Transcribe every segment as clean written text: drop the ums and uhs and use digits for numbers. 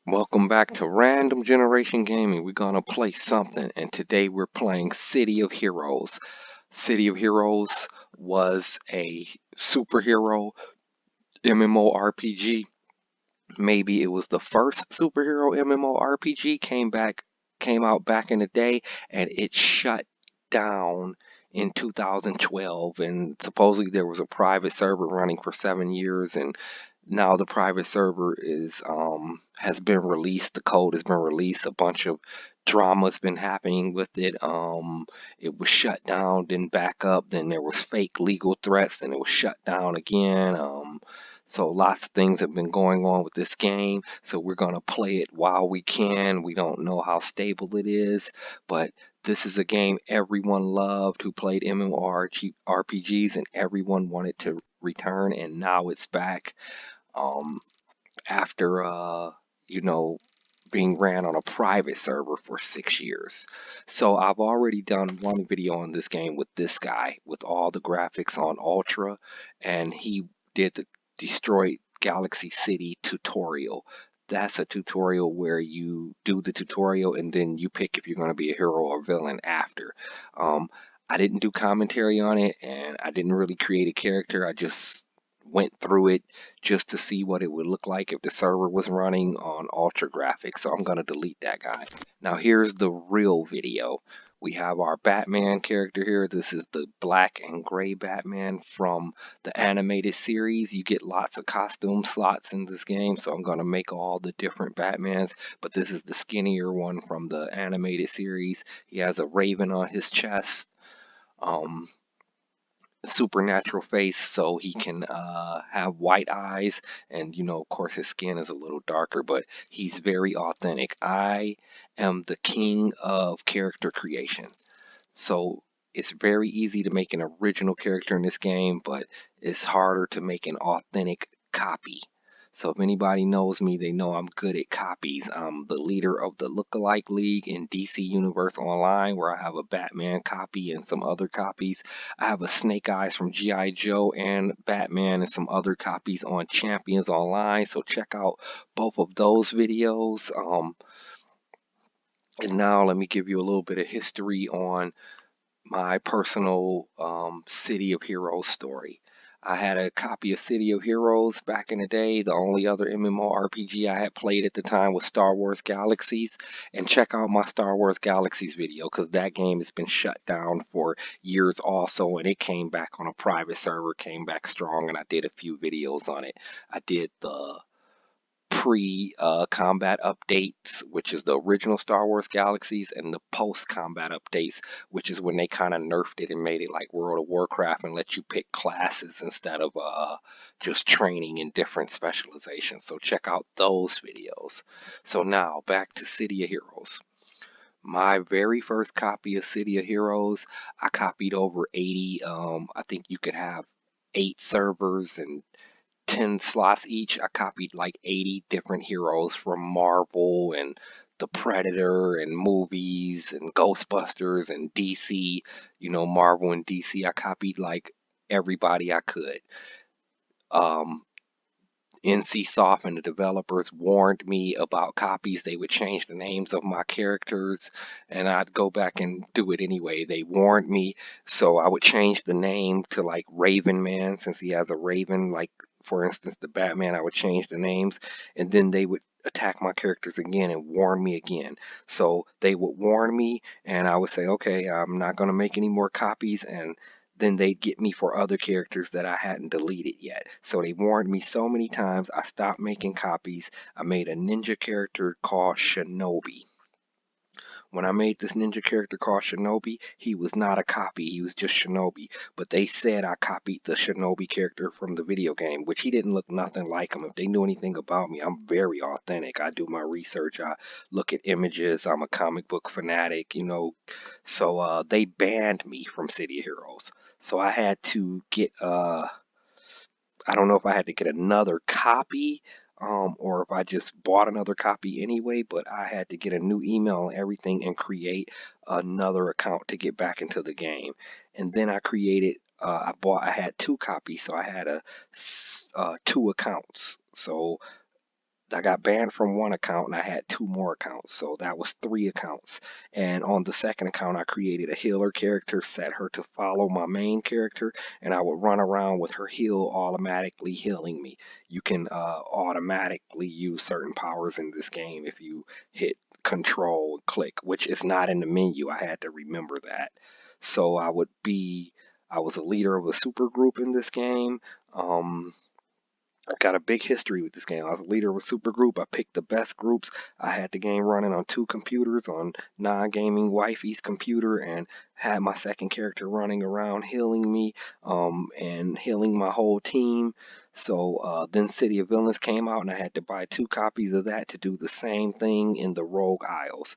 Welcome back to Random Generation Gaming. We're gonna play something, and today we're playing City of Heroes. City of Heroes was a superhero MMORPG. Maybe it was the first superhero MMORPG. Came out back in the day, and it shut down in 2012. And supposedly there was a private server running for 7 years, and now the private server is has been released. The code has been released. A bunch of drama's been happening with it. It was shut down, then back up, then there was fake legal threats, and it was shut down again. So lots of things have been going on with this game. So we're gonna play it while we can. We don't know how stable it is, but this is a game everyone loved who played MMORPGs, and everyone wanted to return, and now it's back. Um, after you know, being ran on a private server for 6 years. So I've already done one video on this game with this guy with all the graphics on Ultra, and he did the Destroyed Galaxy City tutorial. That's a tutorial where you do the tutorial and then you pick if you're going to be a hero or villain after. I didn't do commentary on it, and I didn't really create a character. I just went through it just to see what it would look like if the server was running on ultra graphics. So I'm going to delete that guy. Now here's the real video. We have our Batman character here. This is the black and gray Batman from the animated series. You get lots of costume slots in this game, so I'm going to make all the different Batmans, but this is the skinnier one from the animated series. He has a raven on his chest. Supernatural face, so he can have white eyes, and of course his skin is a little darker, but he's very authentic. I am the king of character creation, so it's very easy to make an original character in this game, but it's harder to make an authentic copy. So if anybody knows me, they know I'm good at copies. I'm the leader of the Lookalike League in DC Universe Online, where I have a Batman copy and some other copies. I have a Snake Eyes from G.I. Joe and Batman and some other copies on Champions Online. So check out both of those videos. And now let me give you a little bit of history on my personal City of Heroes story. I had a copy of City of Heroes back in the day. The only other MMORPG I had played at the time was Star Wars Galaxies. And check out my Star Wars Galaxies video, because that game has been shut down for years also, and it came back on a private server, came back strong, and I did a few videos on it. I did the pre-combat updates, which is the original Star Wars Galaxies, and the post-combat updates, which is when they kind of nerfed it and made it like World of Warcraft and let you pick classes instead of just training in different specializations. So check out those videos. So now back to City of Heroes. My very first copy of City of Heroes, I copied over 80. I think you could have 8 servers and 10 slots each. I copied like 80 different heroes from Marvel and the Predator and movies and Ghostbusters and DC, Marvel and DC. I copied like everybody I could. NCSoft and the developers warned me about copies. They would change the names of my characters, and I'd go back and do it anyway. They warned me, so I would change the name to like Raven Man, since he has a raven. Like, for instance, the Batman, I would change the names, and then they would attack my characters again and warn me again. So they would warn me, and I would say, okay, I'm not going to make any more copies, and then they'd get me for other characters that I hadn't deleted yet. So they warned me so many times, I stopped making copies. I made a ninja character called Shinobi. When I made this ninja character called Shinobi, he was not a copy, he was just Shinobi. But they said I copied the Shinobi character from the video game, which he didn't look nothing like him. If they knew anything about me, I'm very authentic. I do my research, I look at images, I'm a comic book fanatic, So they banned me from City of Heroes. So I had to get, I don't know if I had to get another copy, or if I just bought another copy anyway, but I had to get a new email and everything and create another account to get back into the game. And then I created, I had 2 copies, so I had 2 accounts. So I got banned from one account and I had two more accounts, so that was three accounts. And on the second account, I created a healer character, set her to follow my main character, and I would run around with her heal automatically healing me. You can automatically use certain powers in this game if you hit control and click, which is not in the menu. I had to remember that. So I was a leader of a super group in this game. I got a big history with this game. I was a leader of a super group. I picked the best groups. I had the game running on two computers, on non-gaming wifey's computer, and had my second character running around healing me and healing my whole team. So then City of Villains came out, and I had to buy two copies of that to do the same thing in the Rogue Isles.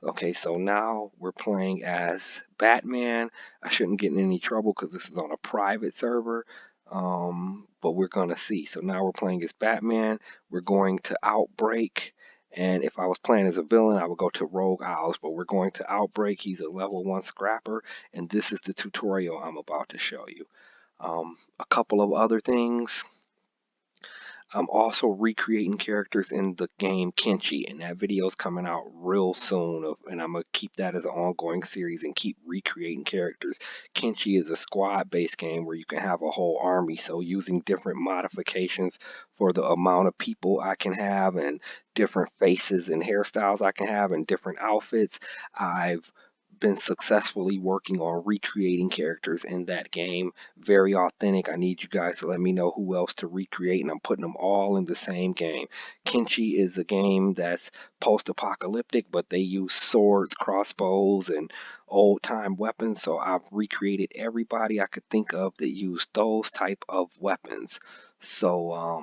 Okay, so now we're playing as Batman. I shouldn't get in any trouble because this is on a private server, but we're going to see. So now we're playing as Batman. We're going to Outbreak. And if I was playing as a villain, I would go to Rogue Isles, but we're going to Outbreak. He's a level 1 scrapper, and this is the tutorial I'm about to show you. A couple of other things. I'm also recreating characters in the game Kenshi, and that video is coming out real soon, and I'm going to keep that as an ongoing series and keep recreating characters. Kenshi is a squad-based game where you can have a whole army, so using different modifications for the amount of people I can have and different faces and hairstyles I can have and different outfits, I've been successfully working on recreating characters in that game. Very authentic. I need you guys to let me know who else to recreate, and I'm putting them all in the same game. Kenshi is a game that's post-apocalyptic, but they use swords, crossbows, and old-time weapons, so I've recreated everybody I could think of that used those type of weapons. So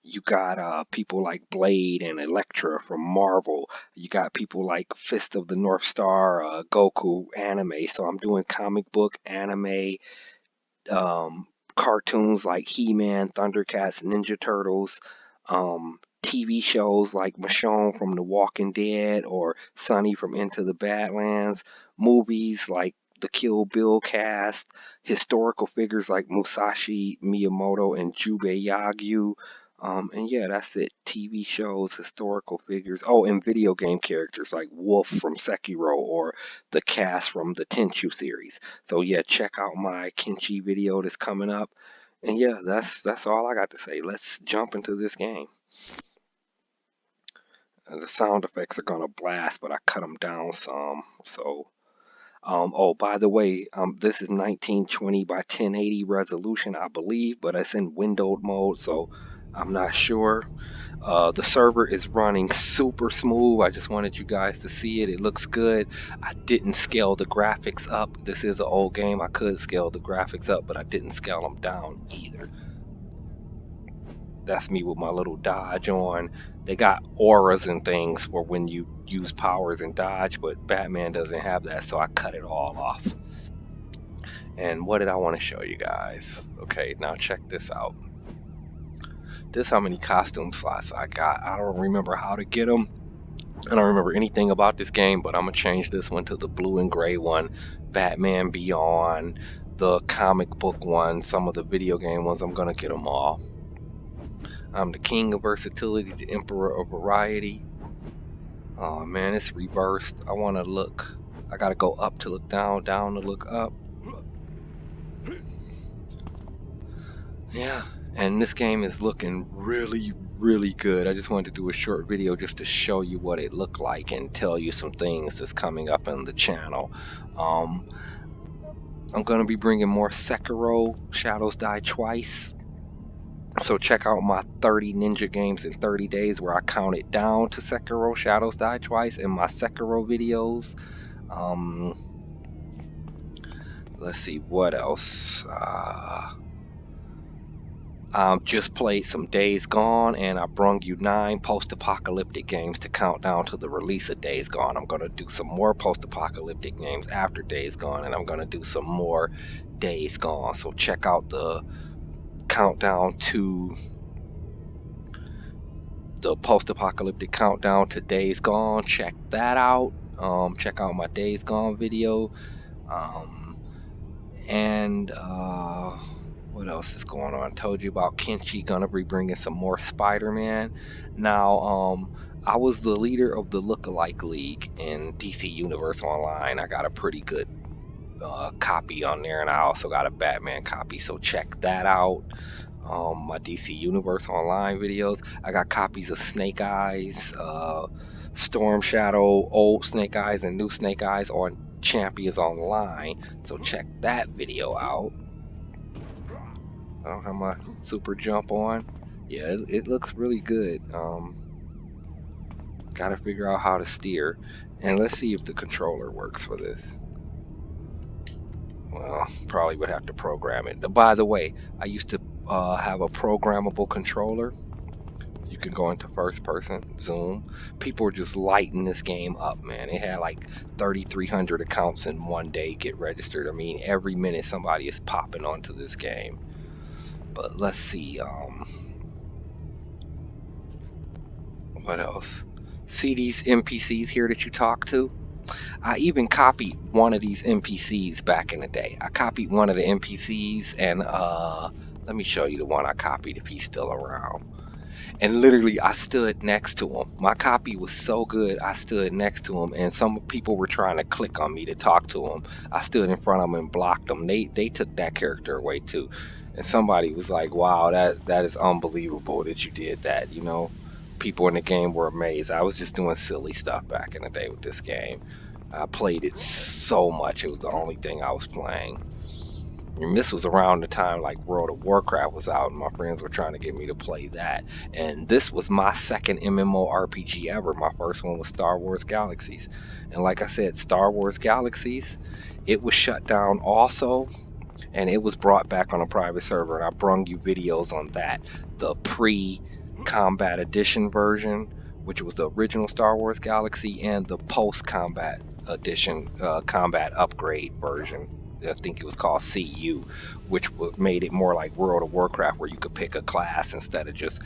you got people like Blade and Elektra from Marvel. You got people like Fist of the North Star, Goku anime. So I'm doing comic book, anime, cartoons like He-Man, Thundercats, Ninja Turtles, TV shows like Michonne from The Walking Dead or Sunny from Into the Badlands, movies like the Kill Bill cast, historical figures like Musashi Miyamoto and Jubei Yagyu. And yeah, that's it. TV shows, historical figures. Oh, and video game characters like Wolf from Sekiro or the cast from the Tenchu series. So yeah, check out my Kenshi video that's coming up. And yeah, that's all I got to say. Let's jump into this game. And the sound effects are gonna blast, but I cut them down some. So oh, by the way, this is 1920 by 1080 resolution, I believe, but it's in windowed mode, so I'm not sure. The server is running super smooth. I just wanted you guys to see it. It looks good. I didn't scale the graphics up. This is an old game. I could scale the graphics up, but I didn't scale them down either. That's me with my little dodge on. They got auras and things for when you use powers and dodge, but Batman doesn't have that, so I cut it all off. And what did I want to show you guys? Okay, now check this out. This is how many costume slots I got. I don't remember how to get them. I don't remember anything about this game, but I'm going to change this one to the blue and gray one. Batman Beyond, the comic book one, some of the video game ones. I'm going to get them all. I'm the king of versatility, the emperor of variety. Oh man, it's reversed. I want to look. I got to go up to look down, down to look up. Yeah, and this game is looking really good. I just wanted to do a short video just to show you what it looked like and tell you some things that's coming up on the channel. I'm going to be bringing more Sekiro, Shadows Die Twice. So check out my 30 ninja games in 30 days where I counted down to Sekiro, Shadows Die Twice in my Sekiro videos. Let's see what else. Just played some Days Gone, and I brung you 9 post-apocalyptic games to count down to the release of Days Gone. I'm going to do some more post-apocalyptic games after Days Gone, and I'm going to do some more Days Gone. So check out the countdown to the post-apocalyptic countdown to Days Gone. Check that out. Check out my Days Gone video. What else is going on? I told you about Kenshi gonna be bringing some more Spider-Man. Now, I was the leader of the Lookalike League in DC Universe Online. I got a pretty good copy on there, and I also got a Batman copy, so check that out. My DC Universe Online videos. I got copies of Snake Eyes, Storm Shadow, old Snake Eyes, and new Snake Eyes on Champions Online, so check that video out. I don't have my super jump on. Yeah, it looks really good. Gotta figure out how to steer, and let's see if the controller works for this. Well, probably would have to program it. By the way, I used to have a programmable controller. You can go into first person, zoom. People were just lighting this game up, man. It had like 3,300 accounts in one day get registered. I mean, every minute somebody is popping onto this game. But let's see, what else? See these NPCs here that you talk to? I even copied one of these NPCs back in the day. I copied one of the NPCs, and let me show you the one I copied if he's still around. And literally I stood next to him. My copy was so good, I stood next to him, and some people were trying to click on me to talk to him. I stood in front of them and blocked them. They took that character away too. And somebody was like, wow, that is unbelievable that you did that, you know. People in the game were amazed. I was just doing silly stuff back in the day with this game. I played it so much, it was the only thing I was playing. And this was around the time like World of Warcraft was out, and my friends were trying to get me to play that. And this was my second MMORPG ever. My first one was Star Wars Galaxies. And like I said, Star Wars Galaxies, it was shut down also, and it was brought back on a private server, and I brung you videos on that. The pre-combat edition version, which was the original Star Wars Galaxy, and the post-combat edition, combat upgrade version. I think it was called CU, which made it more like World of Warcraft, where you could pick a class instead of just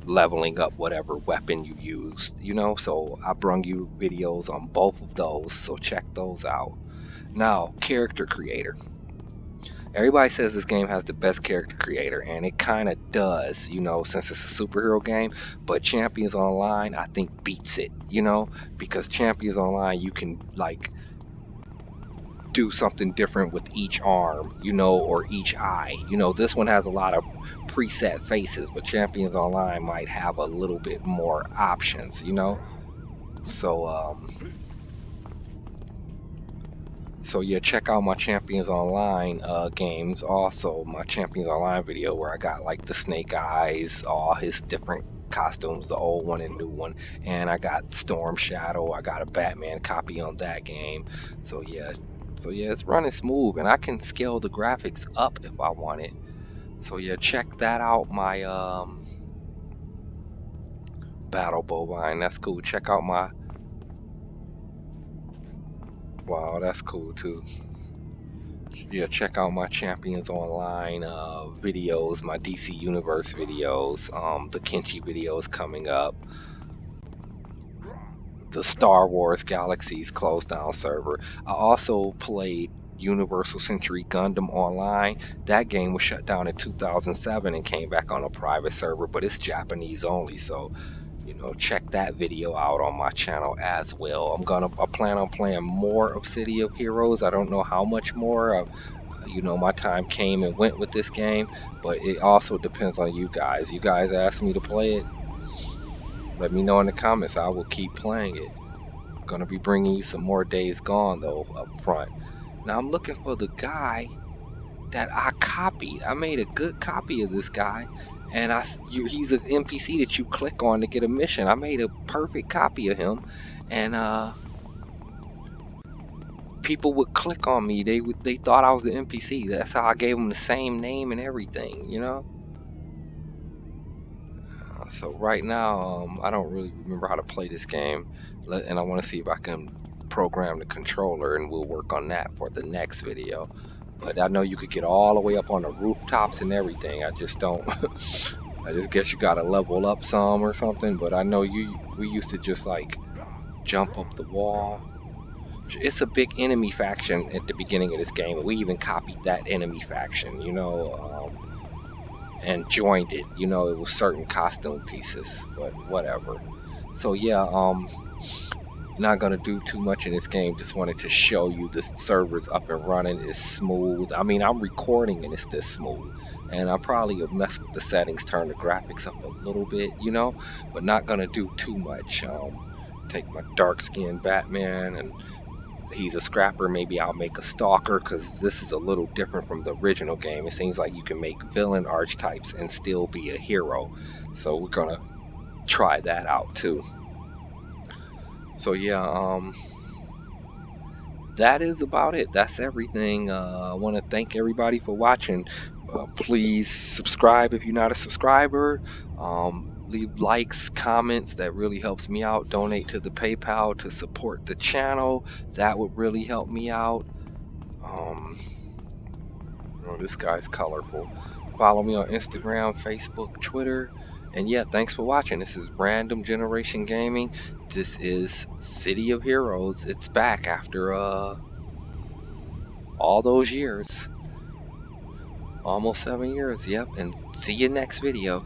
leveling up whatever weapon you used, you know. So I brung you videos on both of those, so check those out. Now, character creator. Everybody says this game has the best character creator, and it kind of does, you know, since it's a superhero game. But Champions Online, I think, beats it, you know, because Champions Online, you can like do something different with each arm, you know, or each eye. You know, this one has a lot of preset faces, but Champions Online might have a little bit more options, you know. So yeah, check out my Champions Online games. Also, my Champions Online video where I got like the Snake Eyes, all his different costumes, the old one and new one, and I got Storm Shadow. I got a Batman copy on that game. So yeah, it's running smooth, and I can scale the graphics up if I want it. So yeah, check that out. My Battle Bovine, that's cool. Check out my, wow, that's cool too. Yeah, check out my Champions Online videos, my DC Universe videos, the Kenshi videos coming up, the Star Wars Galaxies closed down server. I also played Universal Century Gundam Online. That game was shut down in 2007 and came back on a private server, but it's Japanese only, so you know, check that video out on my channel as well. I plan on playing more of City of Heroes. I don't know how much more. You know, my time came and went with this game, but it also depends on you guys. You guys asked me to play it. Let me know in the comments. I will keep playing it. I'm gonna be bringing you some more Days Gone though up front. Now I'm looking for the guy that I copied. I made a good copy of this guy, and he's an NPC that you click on to get a mission. I made a perfect copy of him, and people would click on me. They thought I was the NPC. That's how I gave them the same name and everything, you know. So right now, I don't really remember how to play this game, and I want to see if I can program the controller, and we'll work on that for the next video. But I know you could get all the way up on the rooftops and everything. I just don't. I just guess you gotta level up some or something. But I know we used to just like jump up the wall. It's a big enemy faction at the beginning of this game. We even copied that enemy faction, you know. and joined it. You know, it was certain costume pieces, but whatever. So yeah, not gonna do too much in this game. Just wanted to show you the server's up and running. It's smooth. I mean, I'm recording and it's this smooth. And I probably have messed with the settings, turn the graphics up a little bit, you know, but not gonna do too much. Take my dark skinned Batman, and he's a scrapper. Maybe I'll make a stalker, because this is a little different from the original game. It seems like you can make villain archetypes and still be a hero. So we're gonna try that out too. So yeah, that is about it. That's everything. I want to thank everybody for watching. Please subscribe if you're not a subscriber. Leave likes, comments. That really helps me out. Donate to the PayPal to support the channel. That would really help me out. Um, oh, this guy's colorful. Follow me on Instagram, Facebook, Twitter. And yeah, thanks for watching. This is Random Generation Gaming. This is City of Heroes. It's back after all those years. Almost 7 years, yep. And see you next video.